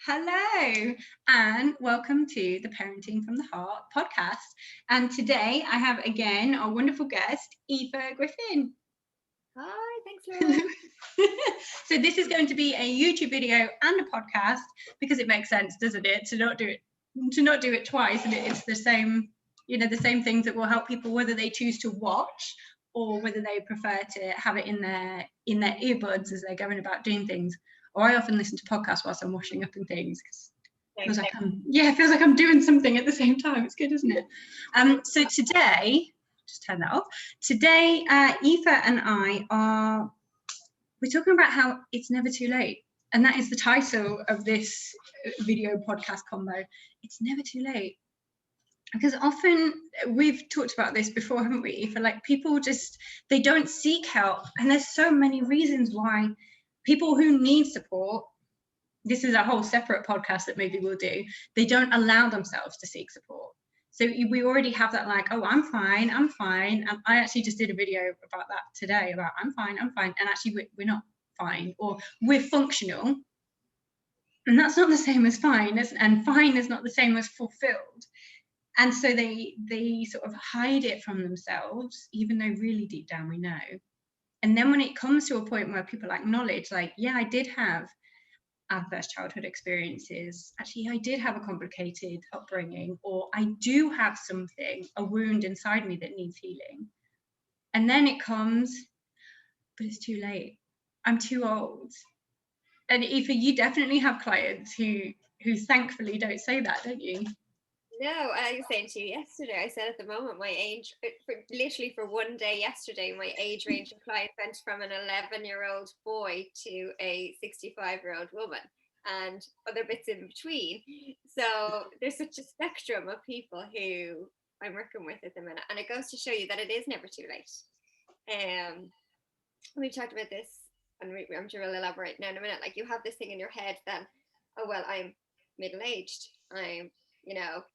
Hello, and welcome to the Parenting from the Heart podcast. And today I have again our wonderful guest, Aoife Griffin. Hi, thanks, Laura. So this is going to be a YouTube video and a podcast because it makes sense, doesn't it, to not do it twice, and it's the same, the same things that will help people whether they choose to watch or whether they prefer to have it in their earbuds as they're going about doing things. Or I often listen to podcasts whilst I'm washing up and things because it feels like I'm doing something at the same time. It's good, isn't it? So today, just turn that off. Today, Aoife and we're talking about how it's never too late. And that is the title of this video podcast combo. It's never too late. Because often we've talked about this before, haven't we? For like people they don't seek help. And there's so many reasons why people who need support, this is a whole separate podcast that maybe we'll do, they don't allow themselves to seek support. So we already have that like, oh, I'm fine. And I actually just did a video about that today about I'm fine. And actually we're not fine, or we're functional. And that's not the same as fine, and fine is not the same as fulfilled. And so they sort of hide it from themselves, even though really deep down we know. And then when it comes to a point where people acknowledge, like, yeah, I did have adverse childhood experiences. Actually, I did have a complicated upbringing, or I do have something, a wound inside me that needs healing. And then it comes, but it's too late. I'm too old. And Aoife, you definitely have clients who thankfully don't say that, don't you? No, I was saying to you yesterday, I said at the moment my age, literally for one day yesterday, my age range of clients went from an 11-year-old boy to a 65-year-old woman and other bits in between. So there's such a spectrum of people who I'm working with at the minute. And it goes to show you that it is never too late. We've talked about this, and I'm sure we'll elaborate now in a minute. Like, you have this thing in your head then, oh, well, I'm middle-aged.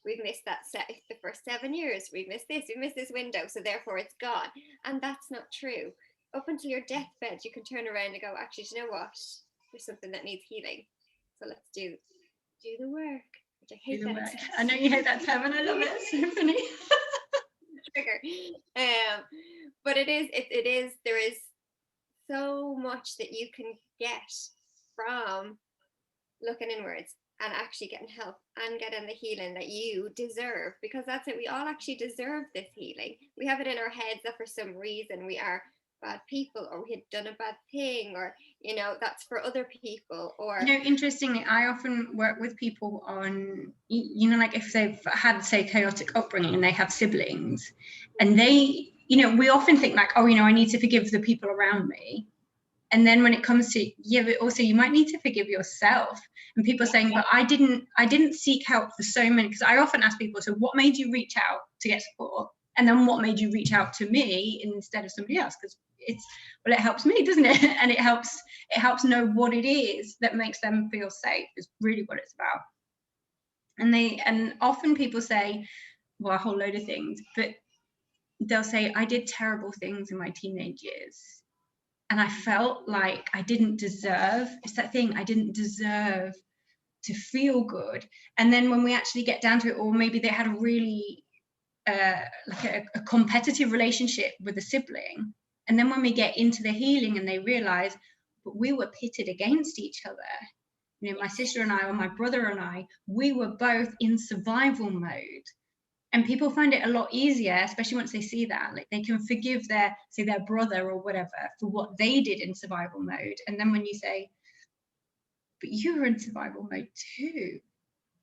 We've missed the first 7 years. We've missed this window, so therefore it's gone. And that's not true. Up until your deathbed, you can turn around and go, actually, do you know what? There's something that needs healing. So let's do the work. Which I hate that. I know you hate that term, and I love it. It's so funny. Trigger. But it is. There is so much that you can get from looking inwards and actually getting help and getting the healing that you deserve, because that's it. We all actually deserve this healing. We have it in our heads that for some reason we are bad people, or we had done a bad thing, or that's for other people. Or interestingly, I often work with people on like if they've had, say, chaotic upbringing and they have siblings, and they we often think like, oh, I need to forgive the people around me. And then when it comes to, but also you might need to forgive yourself. And people are saying, but I didn't seek help for so many, because I often ask people, so what made you reach out to get support? And then what made you reach out to me instead of somebody else? Because it helps me, doesn't it? And it helps know what it is that makes them feel safe, is really what it's about. And often people say, well, a whole load of things, but they'll say, I did terrible things in my teenage years. And I felt like I didn't deserve, it's that thing, I didn't deserve to feel good. And then when we actually get down to it, or maybe they had a really, like a competitive relationship with a sibling. And then when we get into the healing and they realize, but we were pitted against each other. My sister and I, or my brother and I, we were both in survival mode. And people find it a lot easier, especially once they see that, like they can forgive their brother or whatever for what they did in survival mode. And then when you say, but you were in survival mode too.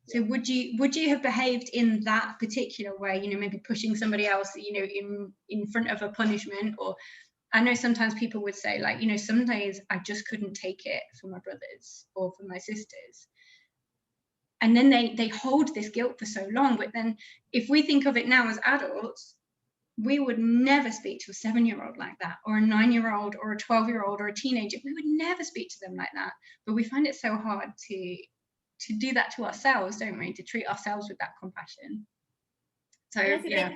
So would you have behaved in that particular way, maybe pushing somebody else, in front of a punishment? Or I know sometimes people would say, like, some days I just couldn't take it for my brothers or for my sisters. And then they hold this guilt for so long. But then if we think of it now as adults, we would never speak to a 7-year-old like that, or a 9-year-old, or a 12-year-old, or a teenager. We would never speak to them like that. But we find it so hard to do that to ourselves, don't we? To treat ourselves with that compassion. So yeah.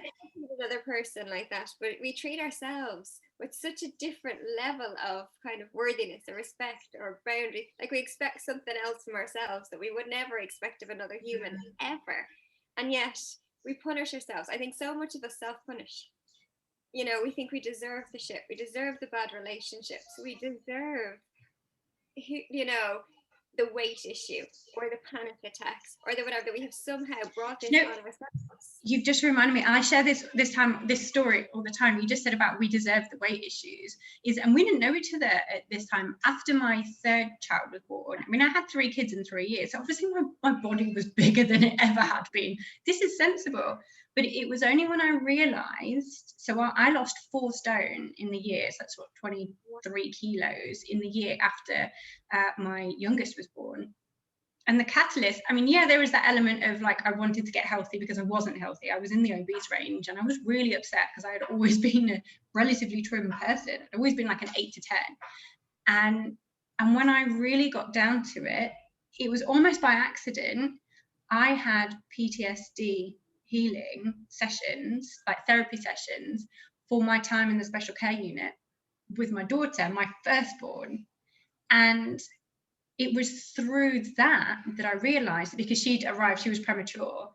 Another person like that, but we treat ourselves with such a different level of kind of worthiness or respect or boundary. Like we expect something else from ourselves that we would never expect of another human ever. And yet we punish ourselves. I think so much of us self-punish. You know, we think we deserve the shit. We deserve the bad relationships. We deserve, you know, the weight issue or the panic attacks or the whatever, that we have somehow brought this on ourselves. You've just reminded me, I share this story all the time. You just said about we deserve the weight issues, and we didn't know each other at this time. After my third child was born, I mean, I had 3 kids in 3 years, so obviously my body was bigger than it ever had been. This is sensible. But it was only when I realised, so I lost 4 stone in the year, so that's what, 23 kilos in the year after my youngest was born. And the catalyst, I mean, yeah, there was that element of like, I wanted to get healthy because I wasn't healthy. I was in the obese range and I was really upset because I had always been a relatively trim person. I'd always been like an 8 to 10. And when I really got down to it, it was almost by accident. I had PTSD healing sessions, like therapy sessions, for my time in the special care unit with my daughter, my firstborn. And it was through that I realized, because she'd arrived, she was premature,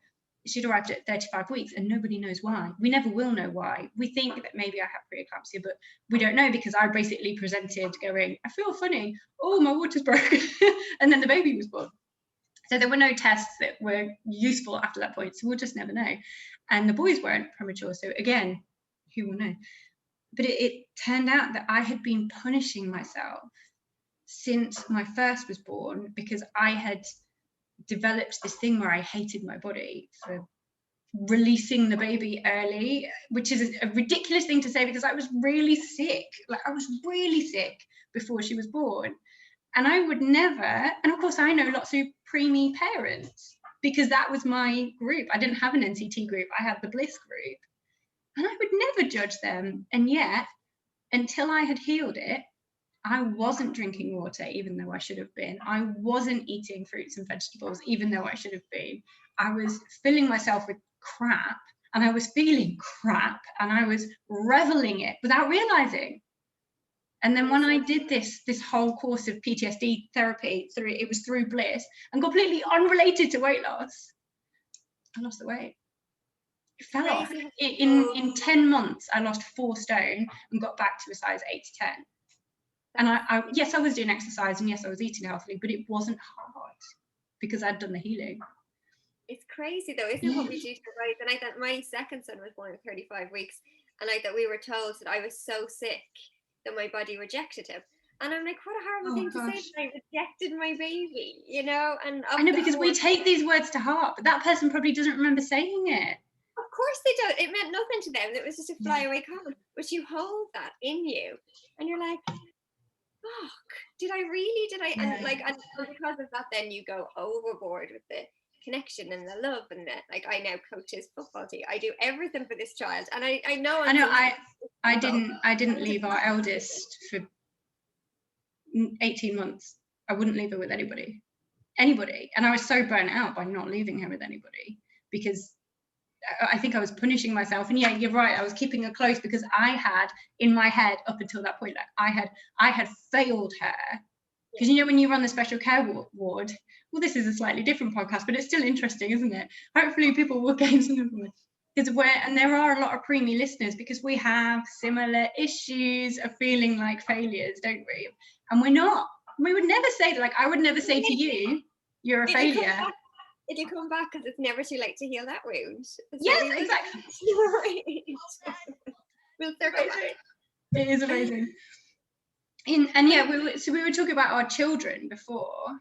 she'd arrived at 35 weeks and nobody knows why. We never will know why. We think that maybe I have preeclampsia, but we don't know, because I basically presented going, I feel funny, oh, my water's broken, and then the baby was born. So there were no tests that were useful after that point, so we'll just never know. And the boys weren't premature, so again, who will know? But it turned out that I had been punishing myself since my first was born, because I had developed this thing where I hated my body for releasing the baby early, which is a ridiculous thing to say, because I was really sick. Like, I was really sick before she was born. And I would never, and of course I know lots of preemie parents, because that was my group. I didn't have an NCT group, I had the Bliss group. And I would never judge them. And yet, until I had healed it, I wasn't drinking water, even though I should have been. I wasn't eating fruits and vegetables, even though I should have been. I was filling myself with crap, and I was feeling crap, and I was reveling it without realizing. And then when I did this whole course of PTSD therapy, it was through Bliss, and completely unrelated to weight loss, I lost the weight. It fell off. In 10 months, I lost 4 stone and got back to a size 8 to 10. And yes, I was doing exercise, and yes, I was eating healthily, but it wasn't hard because I'd done the healing. It's crazy though, isn't it, what we do to our bodies? And I thought my second son was born at 35 weeks, and I thought we were told that I was so sick that my body rejected him. And I'm like, what a horrible thing to say, that I rejected my baby, you know? And I know, because we take these words to heart, but that person probably doesn't remember saying it. Of course they don't. It meant nothing to them. It was just a flyaway comment. But you hold that in you, and you're like, fuck, did I? And like, and because of that, then you go overboard with the connection and the love and the, like, I now coach his football team. I do everything for this child, and I know I didn't leave our eldest for 18 months. I wouldn't leave her with anybody, and I was so burnt out by not leaving her with anybody, because I think I was punishing myself. And yeah, you're right, I was keeping her close because I had in my head up until that point, like I had failed her. Because you know, when you run the special care ward, well, this is a slightly different podcast, but it's still interesting, isn't it? Hopefully people will gain something from it. And there are a lot of preemie listeners, because we have similar issues of feeling like failures, don't we? And we're not. We would never say, like, I would never say to you, you're a failure. If you come back, because it's never too late to heal that wound. Yes, exactly. We'll circle back. It is amazing. And yeah, we were talking about our children before,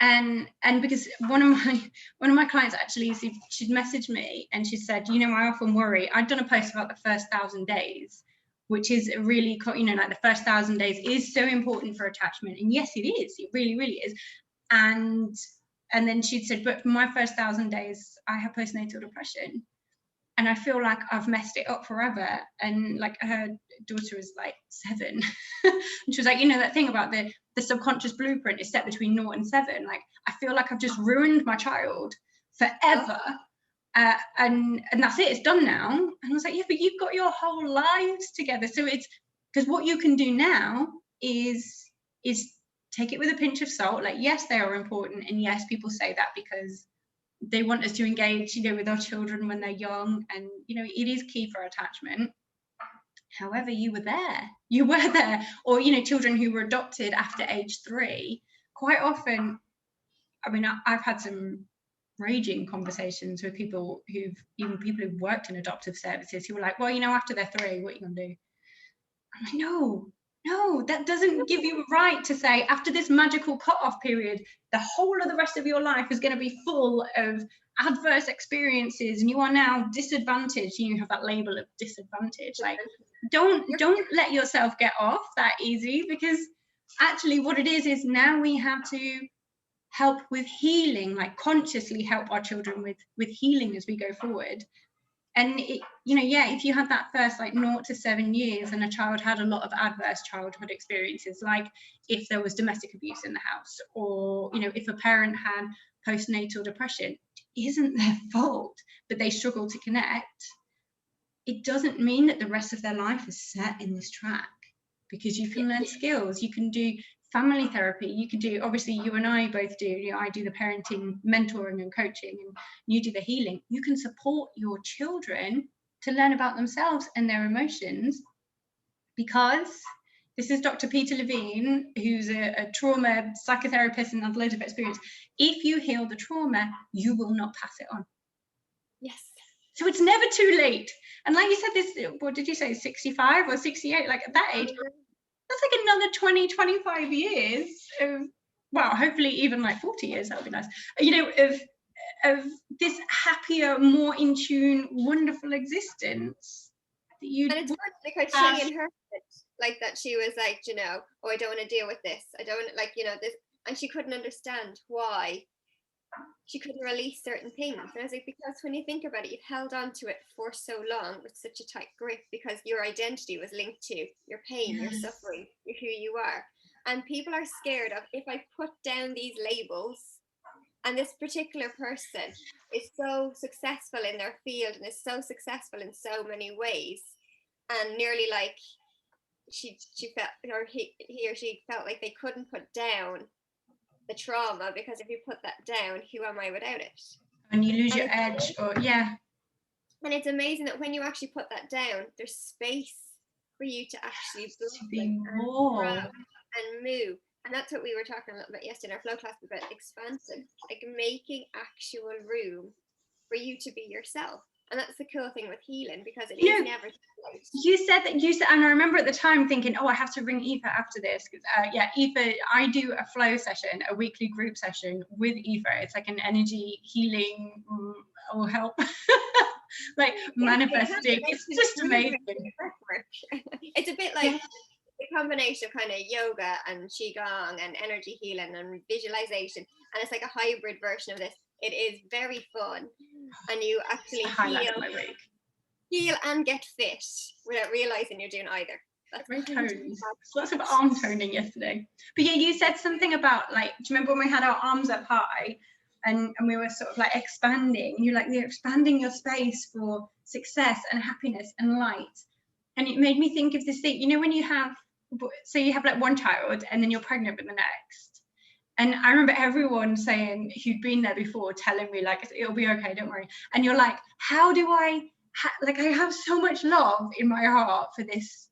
and because one of my clients actually, she'd messaged me and she said, you know, I often worry. I'd done a post about the first 1,000 days, which is really, you know, like the first 1,000 days is so important for attachment, and yes, it is. It really, really is. And then she'd said, but for my first 1,000 days, I have postnatal depression, and I feel like I've messed it up forever. And like, her daughter is like 7, and she was like, you know, that thing about the subconscious blueprint is set between 0 and 7. Like, I feel like I've just ruined my child forever. and that's it, it's done now. And I was like, yeah, but you've got your whole lives together. So it's because what you can do now is take it with a pinch of salt. Like, yes, they are important, and yes, people say that because they want us to engage, with our children when they're young, and it is key for attachment. However, you were there, or children who were adopted after age 3. Quite often, I mean, I've had some raging conversations with people who've worked in adoptive services who were like, well, after they're 3, what are you gonna do? I'm like, no, that doesn't give you a right to say after this magical cut-off period, the whole of the rest of your life is going to be full of adverse experiences and you are now disadvantaged. You have that label of disadvantage. Like, don't let yourself get off that easy, because actually what it is now we have to help with healing, like consciously help our children with healing as we go forward. And if you had that first 0 to 7 years and a child had a lot of adverse childhood experiences, like if there was domestic abuse in the house, or if a parent had postnatal depression, it isn't their fault, but they struggle to connect. It doesn't mean that the rest of their life is set in this track, because you can learn skills, you can do family therapy, you can do, obviously you and I both do, I do the parenting, mentoring and coaching, and you do the healing. You can support your children to learn about themselves and their emotions, because this is Dr. Peter Levine, who's a trauma psychotherapist and has loads of experience. If you heal the trauma, you will not pass it on. Yes. So it's never too late. And like you said, this, what did you say, 65 or 68, like at that age, that's like another 20, 25 years of, well, hopefully even 40 years, that would be nice, of this happier, more in tune, wonderful existence. And it's like how she inherited like that. She was like, oh, I don't want to deal with this. I don't this, and she couldn't understand why she couldn't release certain things. And I was like, because when you think about it, you've held on to it for so long with such a tight grip, because your identity was linked to your pain, your suffering, who you are. And people are scared of, if I put down these labels, and this particular person is so successful in their field and is so successful in so many ways, and nearly like she felt, or he or she felt like they couldn't put down the trauma, because if you put that down, who am I without it? And you lose your edge, or And it's amazing that when you actually put that down, there's space for you to actually blossom and grow and move. And that's what we were talking a little bit yesterday in our flow class about expansion, like making actual room for you to be yourself. And that's the cool thing with healing, because it is never too late. You said, and I remember at the time thinking, oh, I have to ring Aoife after this, because Aoife, I do a flow session, a weekly group session with Aoife. It's like an energy healing or help, like manifesting. It's just amazing. It's a bit like a combination of kind of yoga and qigong and energy healing and visualization, and it's like a hybrid version of this. It is very fun, and you actually heal and get fit without realizing you're doing either. That's very tones. Lots of arm toning yesterday. But yeah, you said something about, like, do you remember when we had our arms up high and we were sort of like expanding? You're like, you're expanding your space for success and happiness and light. And it made me think of this thing, when you have, so you have like one child and then you're pregnant with the next. And I remember everyone saying, who'd been there before, telling me like, it'll be okay, don't worry. And you're like, how do I, I have so much love in my heart for this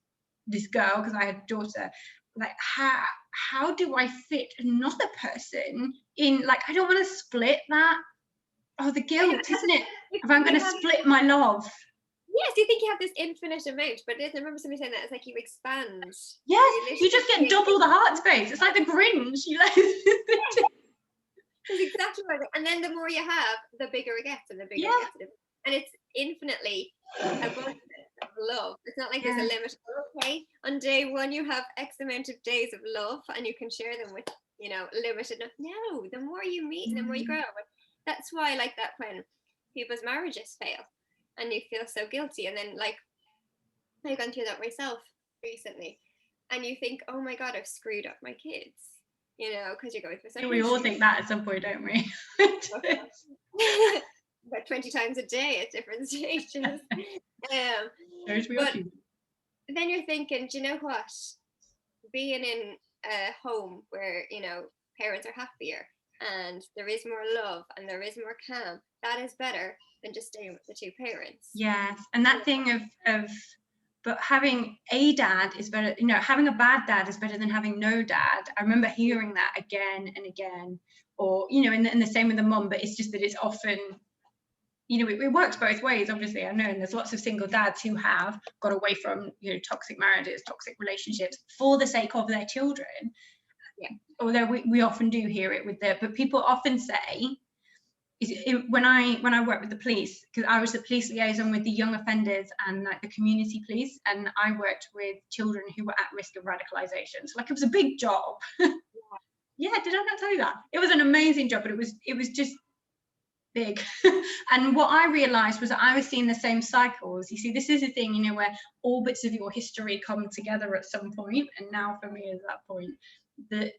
girl, because I had a daughter. Like, how do I fit another person in? Like, I don't want to split that. Oh, the guilt, isn't it? If I'm going to split my love. Yes, you think you have this infinite amount, but I remember somebody saying that it's like you expand. Yes, you just get double the heart space. It's like the Grinch. That's exactly right. And then the more you have, the bigger it gets, and the bigger it gets. And it's infinitely abundant of love. It's not like there's a limit. Okay, on day 1 you have X amount of days of love, and you can share them with, limited. No, the more you meet, the more you grow. That's why, like that, when people's marriages fail, and you feel so guilty, and then like I've gone through that myself recently, and you think, oh my God, I've screwed up my kids, because you're going through something. We all think that at some point, don't we? about 20 times a day at different stages. We But then you're thinking, do you know what? Being in a home where, you know, parents are happier and there is more love and there is more calm, that is better than just staying with the two parents. Yes, and that thing of but having a dad is better, you know, having a bad dad is better than having no dad. I remember hearing that again and again, or, you know, and the same with the mum, but it's just that it's often, you know, it works both ways, obviously, I know, and there's lots of single dads who have got away from, you know, toxic marriages, toxic relationships for the sake of their children. Yeah. Although we often do hear it with but people often say, when I worked with the police, because I was the police liaison with the young offenders and like the community police, and I worked with children who were at risk of radicalization. So like it was a big job. Yeah, did I not tell you that? It was an amazing job, but it was just big. And what I realized was that I was seeing the same cycles. You see, this is a thing, you know, where all bits of your history come together at some point, and now for me is that point that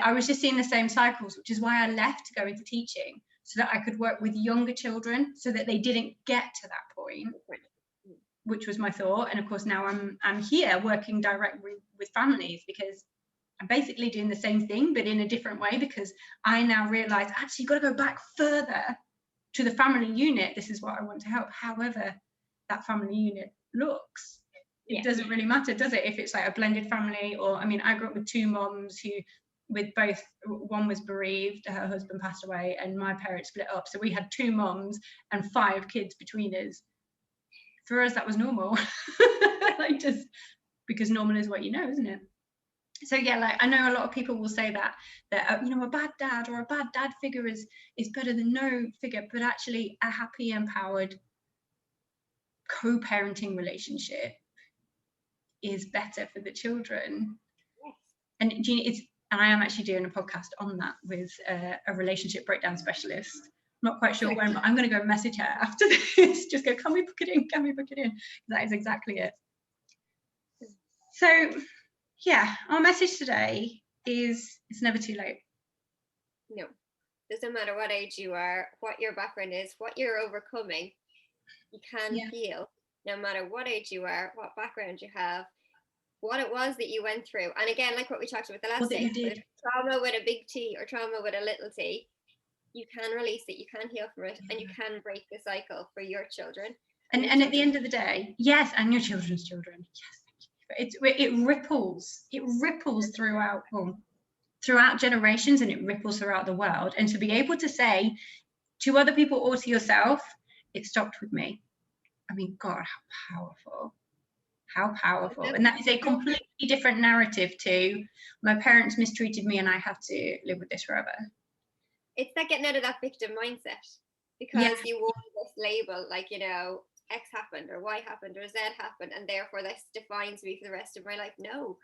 I was just seeing the same cycles, which is why I left to go into teaching, so that I could work with younger children so that they didn't get to that point, which was my thought. And of course now I'm here working directly with families, because I'm basically doing the same thing but in a different way, because I now realize actually you've got to go back further to the family unit. This is what I want to help, however that family unit looks. It doesn't really matter, does it, if it's like a blended family, or I mean, I grew up with two moms who, with both, one was bereaved, her husband passed away, and my parents split up, so we had two moms and 5 kids between us. For us that was normal. Like, just because normal is what you know, isn't it? So yeah, like I know a lot of people will say that you know, a bad dad or a bad dad figure is better than no figure, but actually a happy, empowered co-parenting relationship is better for the children. And I am actually doing a podcast on that with a relationship breakdown specialist. I'm not quite sure when, but I'm going to go message her after this. Just go, can we book it in? Can we book it in? That is exactly it. So yeah, our message today is it's never too late. No, doesn't matter what age you are, what your background is, what you're overcoming, you can heal no matter what age you are, what background you have, what it was that you went through. And again, like what we talked about the last day, trauma with a big T or trauma with a little t, you can release it, you can heal from it, and you can break the cycle for your children. And at the end of the day, yes, and your children's children, yes, it ripples throughout generations, and it ripples throughout the world. And to be able to say to other people or to yourself, it stopped with me. I mean, God, how powerful. And that is a completely different narrative to my parents mistreated me and I have to live with this forever. It's like getting out of that victim mindset, because you wore this label, like, you know, X happened or Y happened or Z happened, and therefore this defines me for the rest of my life. No,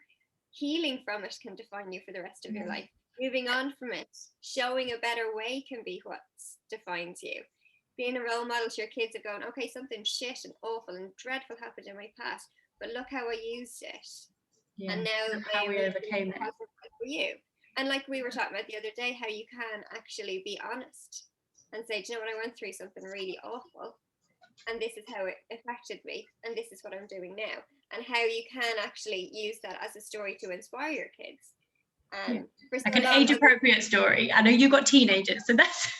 healing from it can define you for the rest of your life. Moving on from it, showing a better way can be what defines you. Being a role model to your kids of going, okay, something shit and awful and dreadful happened in my past, but look how I used it. And now how we overcame it for you. And like we were talking about the other day, how you can actually be honest and say, do you know what, I went through something really awful, and this is how it affected me, and this is what I'm doing now, and how you can actually use that as a story to inspire your kids. Like an age-appropriate story. I know you've got teenagers, so that's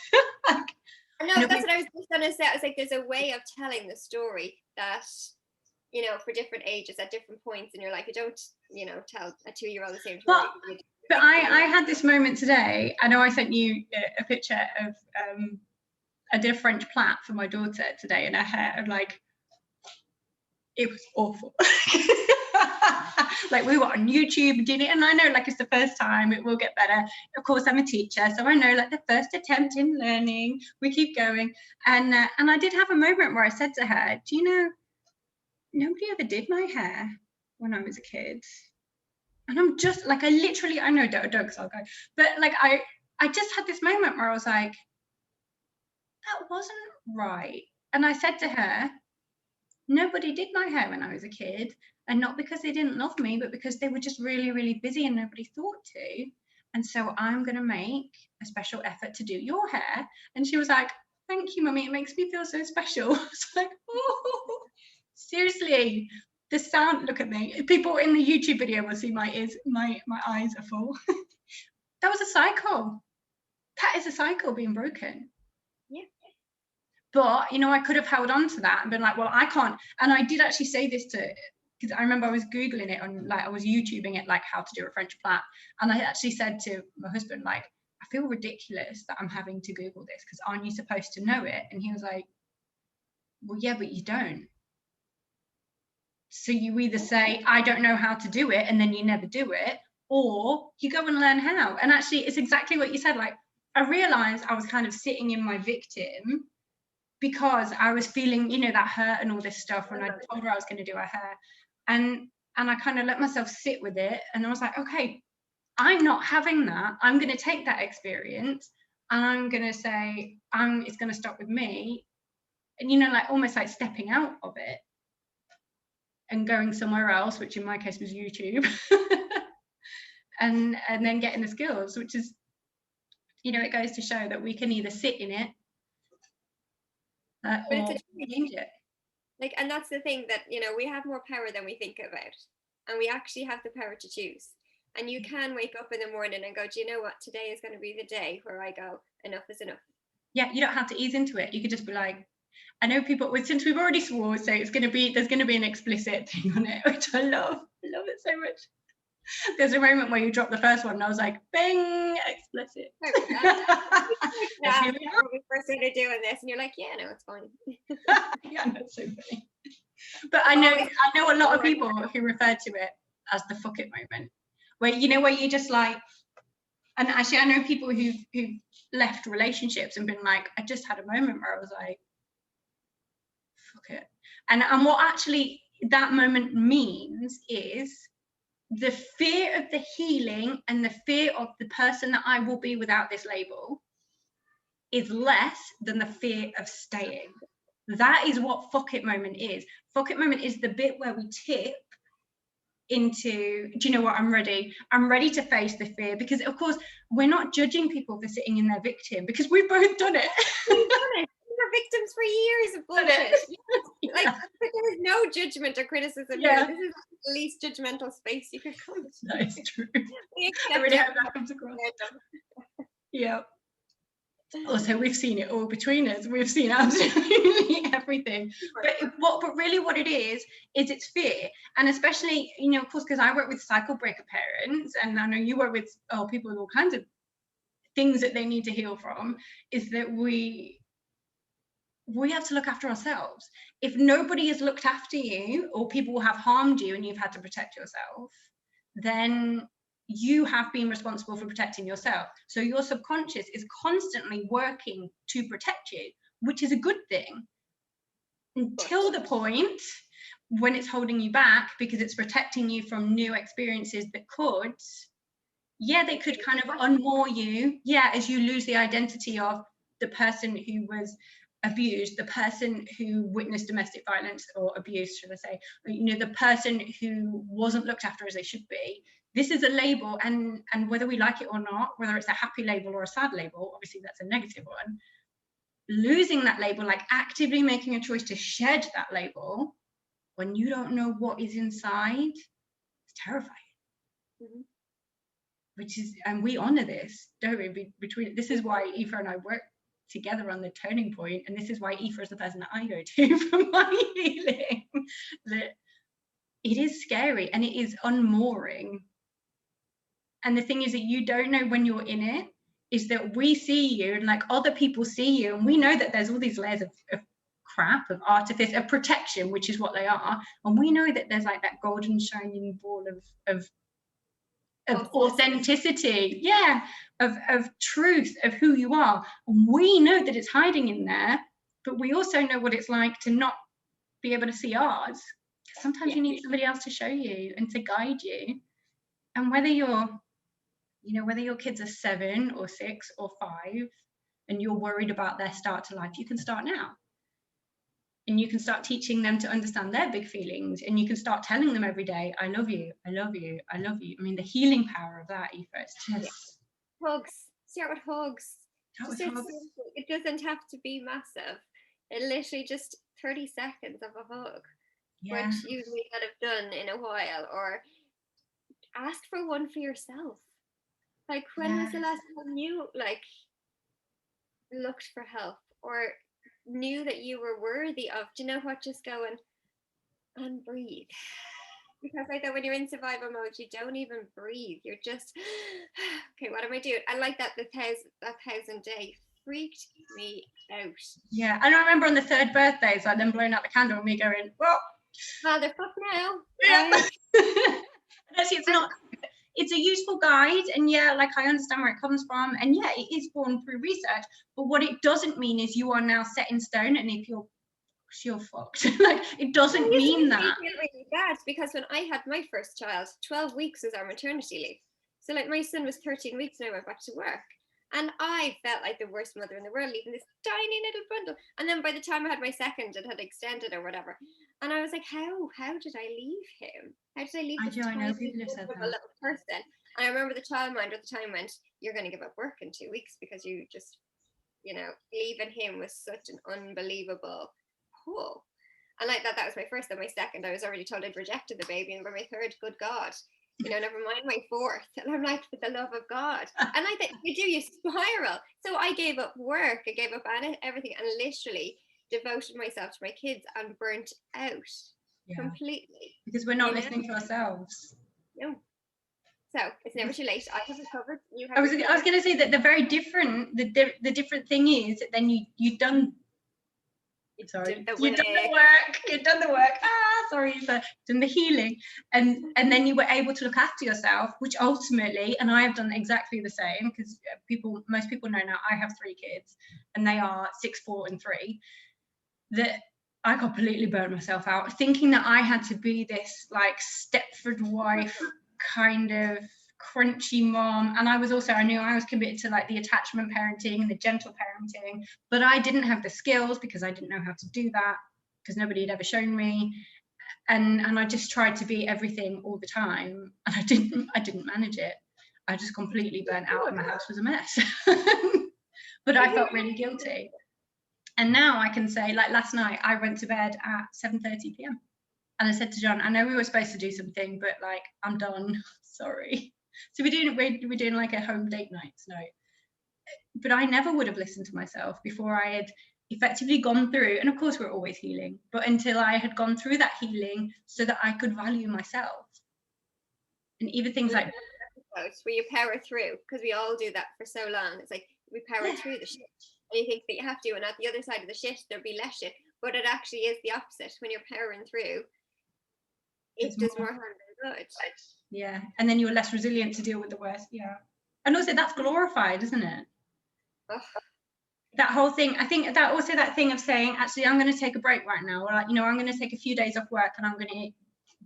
no, that's what I was just gonna say. I was like, there's a way of telling the story that, you know, for different ages at different points in your life. You don't, you know, tell a 2-year-old the same story. But I had this moment today. I know I sent you a picture of I did a French plait for my daughter today, and her hair, and like, it was awful. Like, we were on YouTube doing it, and I know, like, it's the first time, it will get better. Of course, I'm a teacher, so I know, like, the first attempt in learning, we keep going. And I did have a moment where I said to her, do you know, nobody ever did my hair when I was a kid. And I'm just like, I know, don't, because I'll go. But like, I just had this moment where I was like, that wasn't right. And I said to her, nobody did my hair when I was a kid, and not because they didn't love me, but because they were just really, really busy and nobody thought to. And so I'm going to make a special effort to do your hair. And she was like, thank you, mummy, it makes me feel so special. It's like, oh, seriously, the sound, look at me. People in the YouTube video will see my ears, my eyes are full. That was a cycle. That is a cycle being broken. Yeah. But, you know, I could have held on to that and been like, well, I can't. And I did actually say this because I remember I was Googling it on, like, I was YouTubing it, like, how to do a French plat. And I actually said to my husband, like, I feel ridiculous that I'm having to Google this because aren't you supposed to know it? And he was like, well, yeah, but you don't. So you either say, I don't know how to do it, and then you never do it, or you go and learn how. And actually, it's exactly what you said. Like, I realized I was kind of sitting in my victim because I was feeling, you know, that hurt and all this stuff when I told her I was going to do her hair. And I kind of let myself sit with it. And I was like, okay, I'm not having that. I'm going to take that experience and I'm going to say, it's going to stop with me. And, you know, like almost like stepping out of it and going somewhere else, which in my case was YouTube. and then getting the skills, which is, you know, it goes to show that we can either sit in it or change it. Like, and that's the thing, that, you know, we have more power than we think about, and we actually have the power to choose. And you can wake up in the morning and go, do you know what, today is going to be the day where I go, enough is enough. Yeah, you don't have to ease into it. You could just be like, I know people, since we've already swore, so there's going to be an explicit thing on it, which I love it so much. There's a moment where you drop the first one and I was like, bing, explicit. Yeah, when we first started doing this and you're like, yeah, no, it's fine. Yeah, that's so funny. But I know a lot of people who refer to it as the fuck it moment, where, you know, where you just like, and actually I know people who've left relationships and been like, I just had a moment where I was like, fuck it. And what actually that moment means is the fear of the healing and the fear of the person that I will be without this label is less than the fear of staying. That is what fuck it moment is. Fuck it moment is the bit where we tip into, do you know what, I'm ready to face the fear, because of course we're not judging people for sitting in their victim, because we've both done it. We've done it. We were victims for years of bullshit. Like, there is no judgment or criticism here. This is the least judgmental space you could come to. That is true. I really hope that comes across. Yeah. Also, we've seen it all between us. We've seen absolutely everything. But really what it is it's fear. And especially, you know, of course, because I work with cycle breaker parents, and I know you work with people with all kinds of things that they need to heal from, is that we have to look after ourselves. If nobody has looked after you, or people have harmed you and you've had to protect yourself, then you have been responsible for protecting yourself. So your subconscious is constantly working to protect you, which is a good thing, until the point when it's holding you back because it's protecting you from new experiences that could, they could kind of unmoor you, as you lose the identity of the person who was abused, the person who witnessed domestic violence or abuse, should I say, you know, the person who wasn't looked after as they should be. This is a label, and whether we like it or not, whether it's a happy label or a sad label, obviously that's a negative one. Losing that label, like actively making a choice to shed that label when you don't know what is inside, it's terrifying. Mm-hmm. Which is, and we honor this, don't we? This is why Aoife and I work together on the turning point, and this is why Aoife is the person that I go to for my healing. That it is scary and it is unmooring. And the thing is that you don't know when you're in it, is that we see you and like other people see you, and we know that there's all these layers of crap, of artifice, of protection, which is what they are, and we know that there's like that golden shining ball of authenticity, of truth, of who you are. And we know that it's hiding in there, but we also know what it's like to not be able to see ours. Sometimes you need somebody else to show you and to guide you. And whether your kids are 7 or 6 or 5 and you're worried about their start to life, you can start now. And you can start teaching them to understand their big feelings, and you can start telling them every day, I love you, I love you, I love you. I mean, the healing power of that, Aoife, it's just... Hugs. Start with hugs. That was Just hard. it doesn't have to be massive. It literally just 30 seconds of a hug, Yeah. which you may not have done in a while, or ask for one for yourself. Like, when was the last time you like looked for help or knew that you were worthy of, do you know what, just going and breathe? Because I thought when you're in survival mode, you don't even breathe. You're just, okay, what am I doing? I like that the 1,000 day freaked me out. Yeah, and I remember on the third birthday, so I then blowing out the candle and me going, well, Motherfucker now. yeah. Like, And actually, it's a useful guide, and yeah, like I understand where it comes from, and yeah, it is born through research, but what it doesn't mean is you are now set in stone, and if you're fucked. Like, it doesn't mean that. I feel really bad because when I had my first child, 12 weeks was our maternity leave. So like, my son was 13 weeks and I went back to work. And I felt like the worst mother in the world, leaving this tiny little bundle. And then by the time I had my second, it had extended or whatever. And I was like, how did I leave him? How did I leave this tiny little person? And I remember the childminder at the time went, you're going to give up work in 2 weeks because you just, leaving him was such an unbelievable pull. And like that was my first. Then my second, I was already told I'd rejected the baby. And by my third, good God, never mind my fourth. And I'm like, for the love of God. And I think you spiral. So I gave up work. I gave up everything and literally devoted myself to my kids and burnt out completely. Because we're not listening to ourselves. No. So it's never too late. I have recovered. You have. I was going to say that the very different, the different thing is that then you've done. You've done the work. Sorry, you've done the healing, and then you were able to look after yourself, which ultimately, and I have done exactly the same, because most people know now I have 3 kids, and they are 6, 4, and 3. That I completely burned myself out, thinking that I had to be this like Stepford wife kind of crunchy mom, and I knew I was committed to like the attachment parenting and the gentle parenting, but I didn't have the skills because I didn't know how to do that, because nobody had ever shown me, and I just tried to be everything all the time, and I didn't manage it. I just completely burnt out and my house was a mess. But I felt really guilty. And now I can say, like last night I went to bed at 7:30 p.m. and I said to John, I know we were supposed to do something, but like, I'm done. Sorry. So we're doing like a home date night tonight. But I never would have listened to myself before I had effectively gone through, and of course we're always healing, but until I had gone through that healing so that I could value myself. And even things like where you power through, because we all do that for so long. It's like we power through the shit. And you think that you have to, and at the other side of the shit there'll be less shit. But it actually is the opposite. When you're powering through, it does more harm than good. Yeah. And then you're less resilient to deal with the worst. Yeah. And also that's glorified, isn't it? Oh. That whole thing, I think that also that thing of saying, actually, I'm going to take a break right now, or like, I'm going to take a few days off work and I'm going to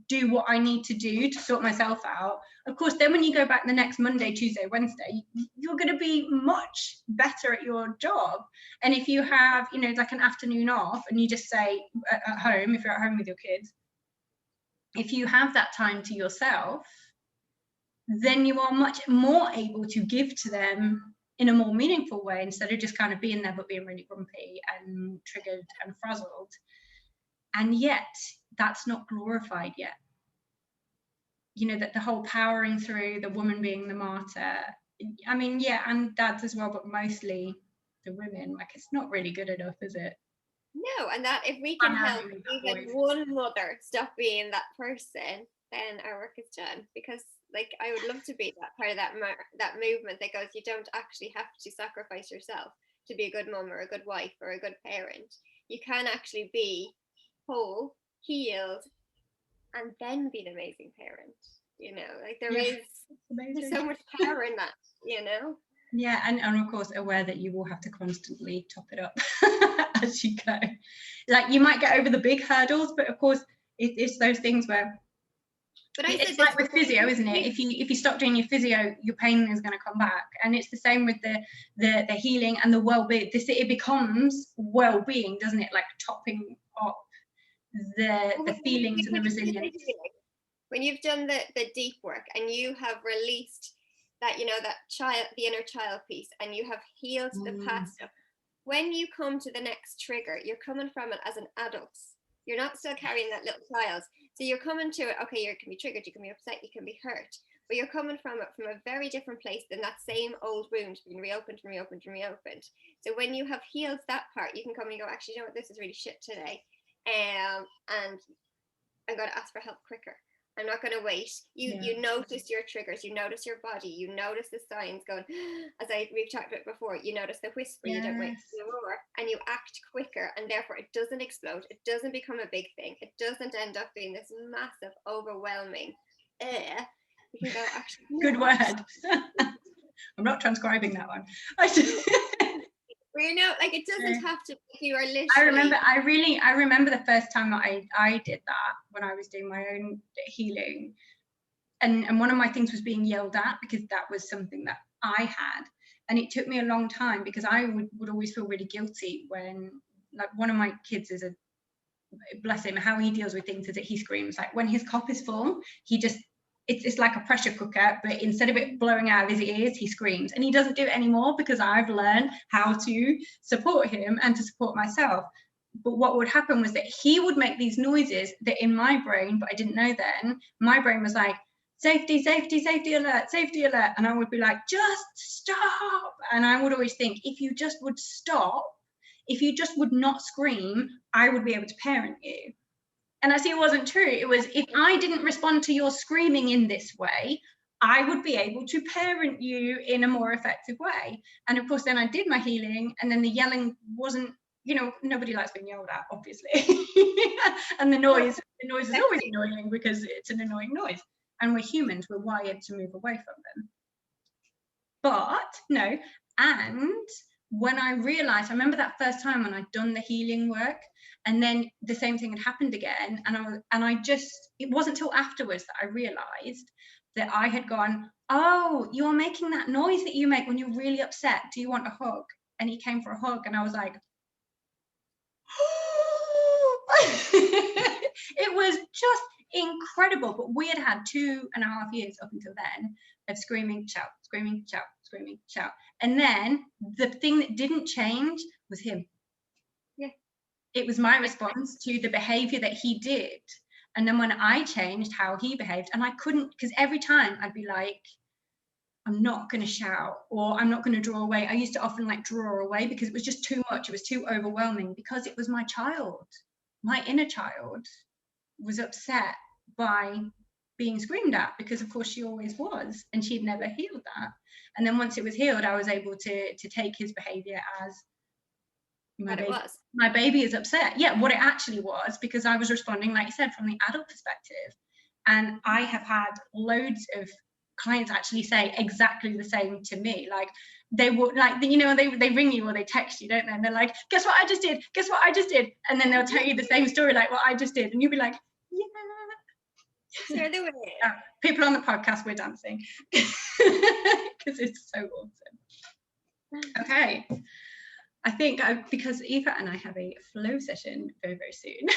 do what I need to do to sort myself out. Of course, then when you go back the next Monday, Tuesday, Wednesday, you're going to be much better at your job. And if you have, like an afternoon off and you just say at home, if you're at home with your kids, if you have that time to yourself, then you are much more able to give to them in a more meaningful way, instead of just kind of being there but being really grumpy and triggered and frazzled. And yet that's not glorified yet. That the whole powering through, the woman being the martyr, I mean, yeah, and dads as well, but mostly the women, like, it's not really good enough, is it? No. And that if we can help even one mother stop being that person, then our work is done. Because like, I would love to be that part of that movement that goes, you don't actually have to sacrifice yourself to be a good mom or a good wife or a good parent. You can actually be whole, healed, and then be an amazing parent. Like there's so much power in that. Yeah, and of course aware that you will have to constantly top it up as you go. Like, you might get over the big hurdles, but of course it's those things where, but it's like with physio, isn't it? If you stop doing your physio, your pain is going to come back. And it's the same with the healing and the well-being. It becomes well-being, doesn't it? Like topping up the feelings and the resilience. When you've done the deep work and you have released that, you know, that child, the inner child piece, and you have healed the past stuff. When you come to the next trigger, you're coming from it as an adult. You're not still carrying that little child. So you're coming to it, okay, you can be triggered, you can be upset, you can be hurt, but you're coming from it from a very different place than that same old wound being reopened and reopened and reopened. So when you have healed that part, you can come and go, actually, you know what, this is really shit today. And I'm going to ask for help quicker. I'm not going to wait. You notice your triggers, you notice your body, you notice the signs going, as we've talked about before, you notice the whisper, you don't wait for the roar, and you act quicker, and therefore it doesn't explode, it doesn't become a big thing, it doesn't end up being this massive, overwhelming, you can go, actually, good word. I'm not transcribing that one. You know, like, it doesn't have to, you are literally. I remember the first time that I did that, when I was doing my own healing, and one of my things was being yelled at, because that was something that I had, and it took me a long time, because I would always feel really guilty when, like, one of my kids is bless him, how he deals with things is that he screams. Like, when his cup is full, he just, it's like a pressure cooker, but instead of it blowing out of his ears, he screams. And he doesn't do it anymore, because I've learned how to support him and to support myself. But what would happen was that he would make these noises that in my brain, but I didn't know then, my brain was like, safety, safety, safety alert, safety alert. And I would be like, just stop. And I would always think, if you just would stop, if you just would not scream, I would be able to parent you. And I see it wasn't true. It was, if I didn't respond to your screaming in this way, I would be able to parent you in a more effective way. And of course, then I did my healing, and then the yelling wasn't, you know, nobody likes being yelled at, obviously. And the noise is always annoying, because it's an annoying noise. And we're humans, we're wired to move away from them. But no, and when I realized, I remember that first time when I'd done the healing work, and then the same thing had happened again, and I just, it wasn't until afterwards that I realized that I had gone, oh, you're making that noise that you make when you're really upset, do you want a hug? And he came for a hug, and I was like, it was just incredible. But we had had 2.5 years up until then of screaming, shout, screaming, shout, screaming, shout. And then the thing that didn't change was him. Yeah. It was my response to the behavior that he did. And then when I changed how he behaved, and I couldn't, because every time I'd be like, I'm not going to shout, or I'm not going to draw away. I used to often like draw away, because it was just too much. It was too overwhelming, because it was my child. My inner child was upset by being screamed at, because of course she always was, and she'd never healed that. And then once it was healed, I was able to take his behavior as my baby is upset. Yeah, what it actually was, because I was responding, like you said, from the adult perspective. And I have had loads of clients actually say exactly the same to me. Like, they will, like, you know, they ring you or they text you, don't they? And they're like, guess what I just did? Guess what I just did? And then they'll tell you the same story, like what I just did. And you'll be like, yeah. Share the way. People on the podcast, we're dancing. Because it's so awesome. Okay. I think because Aoife and I have a flow session very, very soon.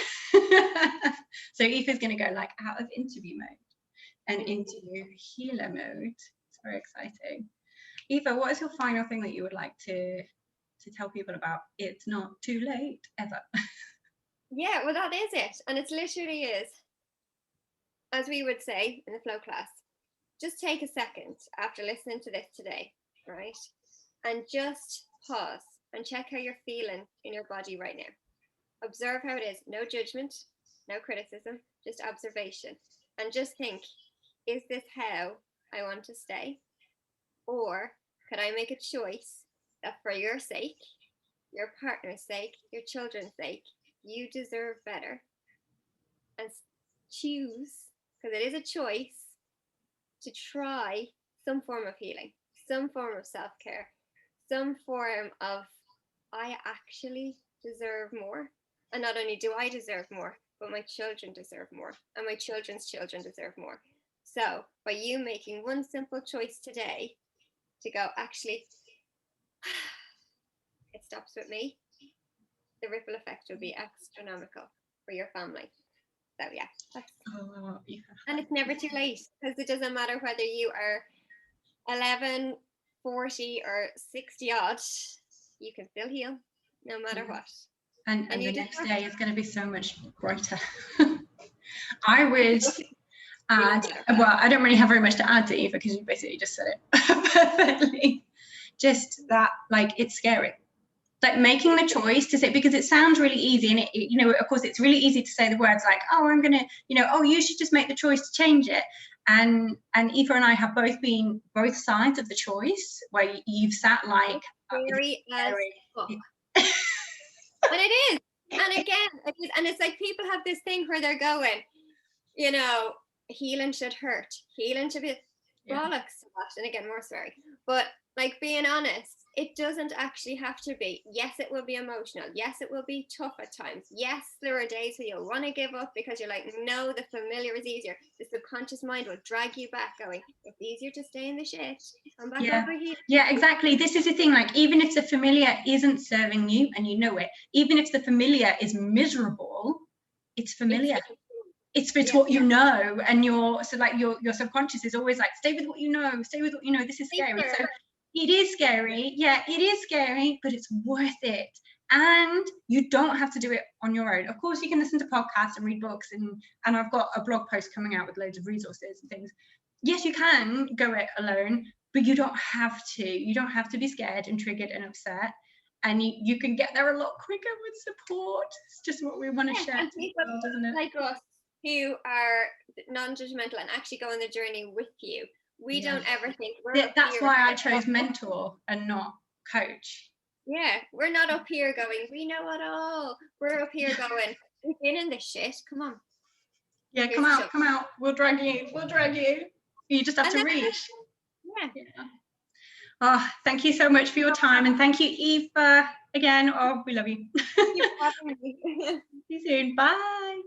So Aoife's going to go like out of interview mode and into healer mode. It's very exciting. Aoife, what is your final thing that you would like to tell people about It's Not Too Late Ever? Yeah, well, that is it. And it literally is, as we would say in the flow class, just take a second after listening to this today, right? And just pause and check how you're feeling in your body right now. Observe how it is. No judgment, no criticism, just observation. And just think, is this how I want to stay? Or could I make a choice that for your sake, your partner's sake, your children's sake, you deserve better? And choose, because it is a choice, to try some form of healing, some form of self-care, some form of, I actually deserve more. And not only do I deserve more, but my children deserve more, and my children's children deserve more. So by you making one simple choice today to go, actually, it stops with me, the ripple effect will be astronomical for your family. So yeah, and it's never too late, because it doesn't matter whether you are 11, 40 or 60 odd, you can still heal no matter what. And the next day is going to be so much brighter. I would add, well, I don't really have very much to add to Aoife because you basically just said it perfectly. Just that, like, it's scary. Like making the choice to say, because it sounds really easy, and you know, of course, it's really easy to say the words like, oh, I'm gonna, you know, oh, you should just make the choice to change it. And Aoife and I have both been both sides of the choice, where you've sat like scary as fuck. And it is. And again, it is, and it's like people have this thing where they're going, you know, healing should hurt, healing should be bollocks. And again, more sorry, but like being honest, it doesn't actually have to be. Yes, it will be emotional. Yes, it will be tough at times. Yes, there are days where you'll want to give up because you're like, no, the familiar is easier. The subconscious mind will drag you back going, it's easier to stay in the shit. Come back over here. Yeah, exactly. This is the thing, like, even if the familiar isn't serving you and you know it, even if the familiar is miserable, it's familiar. It's what you know, and your subconscious is always like, stay with what you know, stay with what you know. This is scary. So it is scary. Yeah, it is scary, but it's worth it. And you don't have to do it on your own. Of course, you can listen to podcasts and read books, and I've got a blog post coming out with loads of resources and things. Yes, you can go it alone, but you don't have to. You don't have to be scared and triggered and upset. And you can get there a lot quicker with support. It's just what we want to share to the world, isn't it? Like us, who are non-judgmental and actually go on the journey with you. We don't ever think that's why I chose mentor and not coach. Yeah, we're not up here going, we know it all. We're up here going, we've been in this shit. Come on. Yeah, come out. We'll drag you. You just have to reach. Yeah. Oh, thank you so much for your time, and thank you, Aoife, again. Oh, we love you. Thank you for having me. See you soon. Bye.